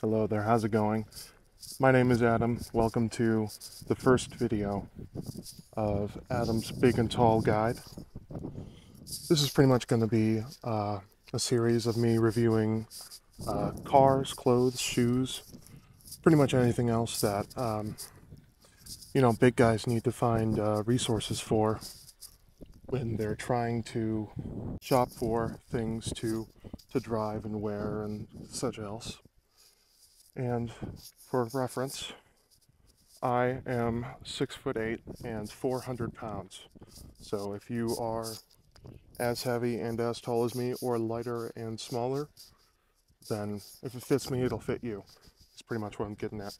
Hello there, how's it going? My name is Adam. Welcome to the first video of Adam's Big and Tall Guide. This is pretty much going to be a series of me reviewing cars, clothes, shoes, pretty much anything else that, big guys need to find resources for when they're trying to shop for things to drive and wear and such else. And for reference, I am 6'8" and 400 pounds. So if you are as heavy and as tall as me, or lighter and smaller, then if it fits me, it'll fit you. That's pretty much what I'm getting at.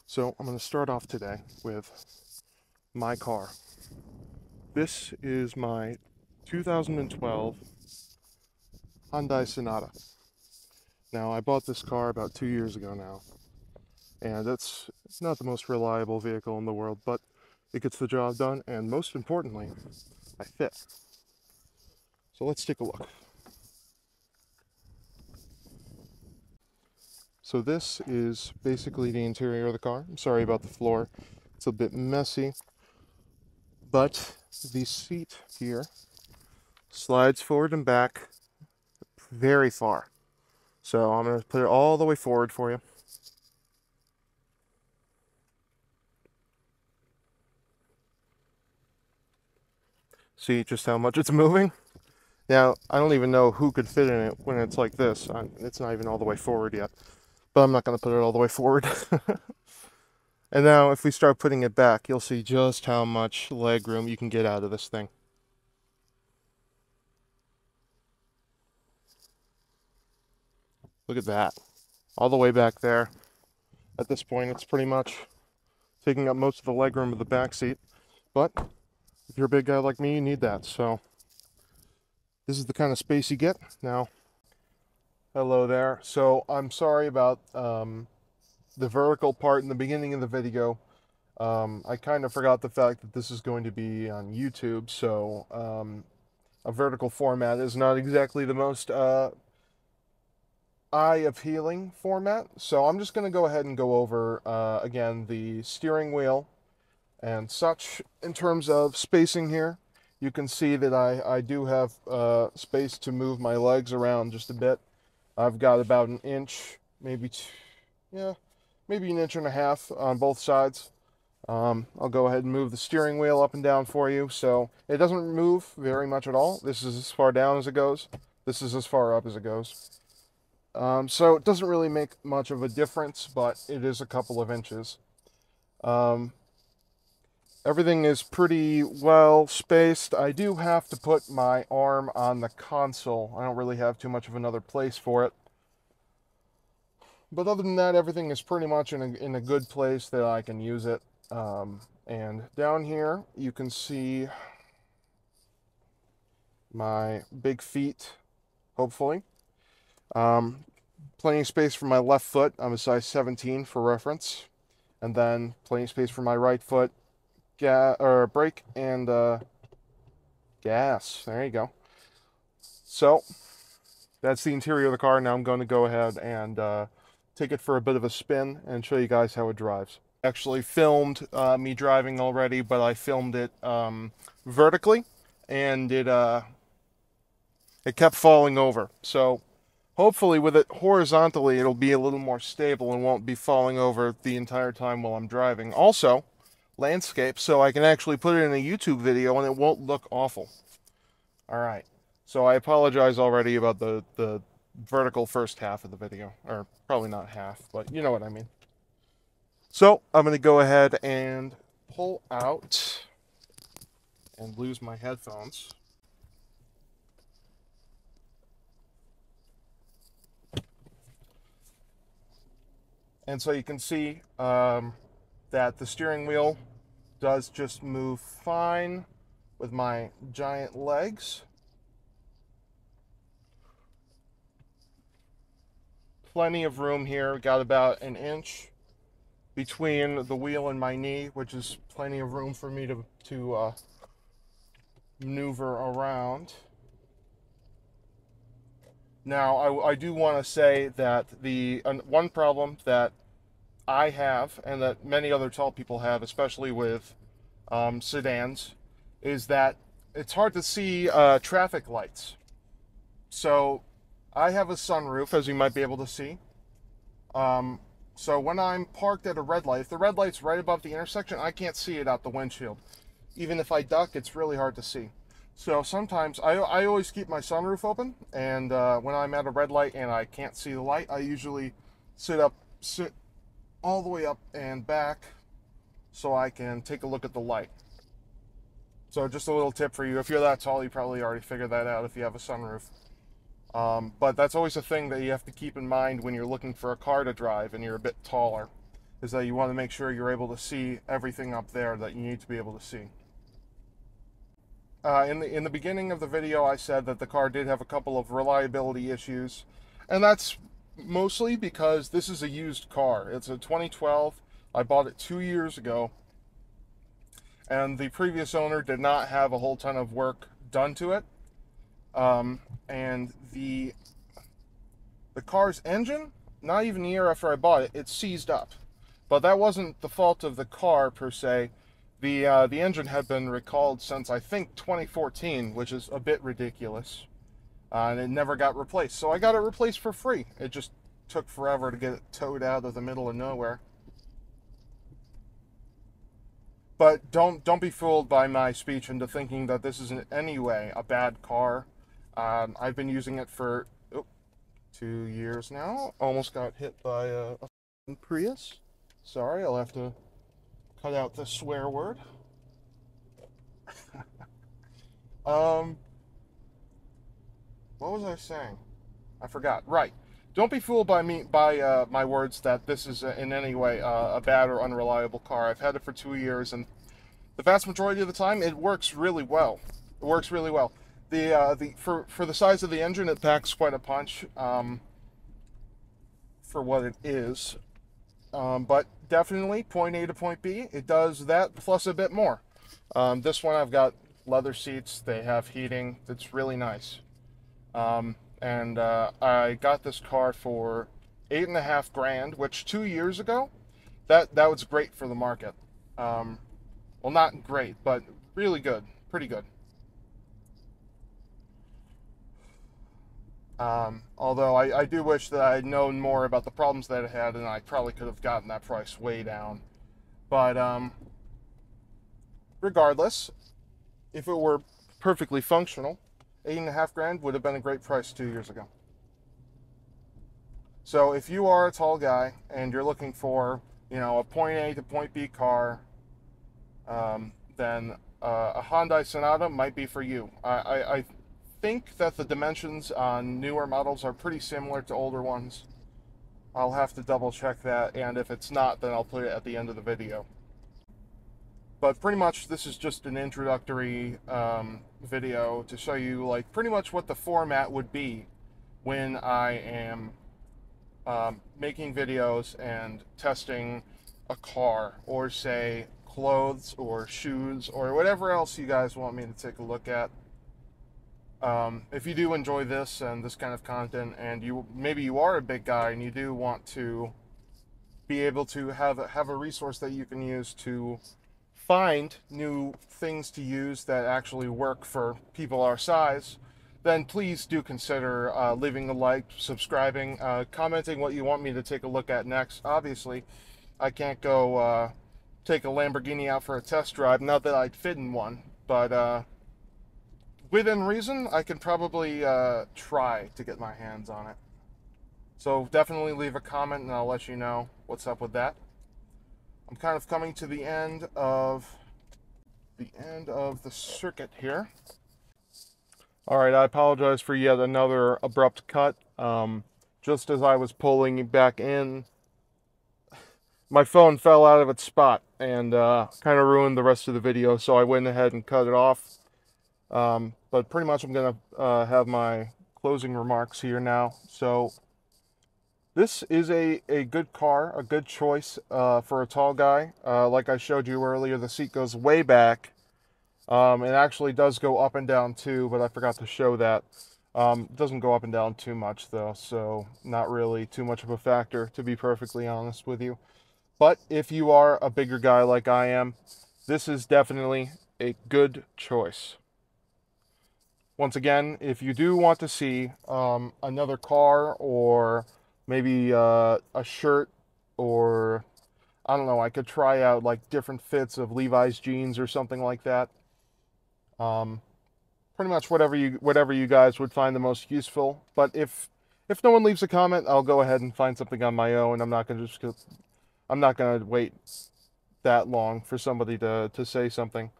So I'm going to start off today with my car. This is my 2012 Hyundai Sonata. Now, I bought this car about 2 years ago now, and it's not the most reliable vehicle in the world, but it gets the job done, and most importantly, I fit. So let's take a look. So this is basically the interior of the car. I'm sorry about the floor. It's a bit messy, but the seat here slides forward and back very far. So I'm going to put it all the way forward for you. See just how much it's moving? Now, I don't even know who could fit in it when it's like this. It's not even all the way forward yet, but I'm not going to put it all the way forward. And now if we start putting it back, you'll see just how much leg room you can get out of this thing. Look at that. All the way back there. At this point, it's pretty much taking up most of the leg room of the back seat. But if you're a big guy like me, you need that. So this is the kind of space you get. Now, hello there. So I'm sorry about the vertical part in the beginning of the video. I kind of forgot the fact that this is going to be on YouTube, so a vertical format is not exactly the most eye-appealing format. So I'm just going to go ahead and go over, again, the steering wheel and such. In terms of spacing here, you can see that I do have space to move my legs around just a bit. I've got about an inch, maybe maybe an inch and a half on both sides. I'll go ahead and move the steering wheel up and down for you. So it doesn't move very much at all. This is as far down as it goes. This is as far up as it goes. So it doesn't really make much of a difference, but it is a couple of inches. Everything is pretty well spaced. I do have to put my arm on the console. I don't really have too much of another place for it. But other than that, everything is pretty much in a good place that I can use it. And down here, you can see my big feet, hopefully. Plenty of space for my left foot. I'm a size 17 for reference. And then plenty of space for my right foot. Brake and gas. There you go. So that's the interior of the car. Now I'm going to go ahead and take it for a bit of a spin and show you guys how it drives. Actually filmed me driving already, but I filmed it vertically, and it kept falling over. So hopefully with it horizontally, it'll be a little more stable and won't be falling over the entire time while I'm driving. Also, landscape, so I can actually put it in a YouTube video and it won't look awful. All right, so I apologize already about the vertical first half of the video, or probably not half, but you know what I mean. So I'm going to go ahead and pull out and lose my headphones. And so you can see that the steering wheel does just move fine with my giant legs. Plenty of room here. Got about an inch between the wheel and my knee, which is plenty of room for me to maneuver around. Now, I do want to say that the one problem that I have, and that many other tall people have, especially with sedans, is that it's hard to see traffic lights. So I have a sunroof, as you might be able to see. So when I'm parked at a red light, if the red light's right above the intersection, I can't see it out the windshield. Even if I duck, it's really hard to see. So sometimes I always keep my sunroof open, and when I'm at a red light and I can't see the light, I usually sit all the way up and back so I can take a look at the light. So just a little tip for you. If you're that tall, you probably already figured that out if you have a sunroof. But that's always a thing that you have to keep in mind when you're looking for a car to drive and you're a bit taller, is that you want to make sure you're able to see everything up there that you need to be able to see. In the beginning of the video, I said that the car did have a couple of reliability issues, and that's mostly because this is a used car. It's a 2012. I bought it 2 years ago, and the previous owner did not have a whole ton of work done to it. And the car's engine, not even a year after I bought it, it seized up. But that wasn't the fault of the car per se. The engine had been recalled since, I think, 2014, which is a bit ridiculous. And it never got replaced. So I got it replaced for free. It just took forever to get it towed out of the middle of nowhere. But don't be fooled by my speech into thinking that this is in any way a bad car. I've been using it for 2 years now. Almost got hit by a Prius. Sorry, I'll have to cut out the swear word. What was I saying? I forgot. Right. Don't be fooled by my words that this is in any way a bad or unreliable car. I've had it for 2 years, and the vast majority of the time, it works really well. It works really well. For the size of the engine, it packs quite a punch for what it is. But definitely, point A to point B, it does that plus a bit more. This one, I've got leather seats. They have heating. It's really nice. And I got this car for $8.5 grand, which 2 years ago, that was great for the market. Well, not great, but really good, pretty good. Although I do wish that I had known more about the problems that it had, and I probably could have gotten that price way down. But regardless, if it were perfectly functional, $8.5 grand would have been a great price 2 years ago. So if you are a tall guy and you're looking for, a point A to point B car, then a Hyundai Sonata might be for you. I think that the dimensions on newer models are pretty similar to older ones. I'll have to double check that, and if it's not, then I'll put it at the end of the video. But pretty much this is just an introductory video to show you pretty much what the format would be when I am making videos and testing a car, or say clothes or shoes or whatever else you guys want me to take a look at. If you do enjoy this and this kind of content, and maybe you are a big guy and you do want to be able to have a resource that you can use to find new things to use that actually work for people our size, then please do consider leaving a like, subscribing, commenting what you want me to take a look at next. Obviously, I can't go take a Lamborghini out for a test drive, not that I'd fit in one, but within reason, I can probably try to get my hands on it. So definitely leave a comment and I'll let you know what's up with that. I'm kind of coming to the end of the circuit here. All right, I apologize for yet another abrupt cut. Just as I was pulling back in, my phone fell out of its spot and kind of ruined the rest of the video, so I went ahead and cut it off. But pretty much I'm going to have my closing remarks here now. So this is a good car, a good choice for a tall guy. Like I showed you earlier, the seat goes way back. It actually does go up and down too, but I forgot to show that. It doesn't go up and down too much though, so not really too much of a factor, to be perfectly honest with you. But if you are a bigger guy like I am, this is definitely a good choice. Once again, if you do want to see another car, or maybe a shirt, or I don't know, I could try out like different fits of Levi's jeans or something like that. Um, Pretty much whatever you guys would find the most useful. But if no one leaves a comment, I'll go ahead and find something on my own. I'm not gonna wait that long for somebody to say something.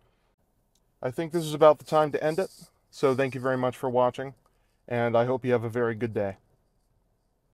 I think this is about the time to end it. So thank you very much for watching, and I hope you have a very good day.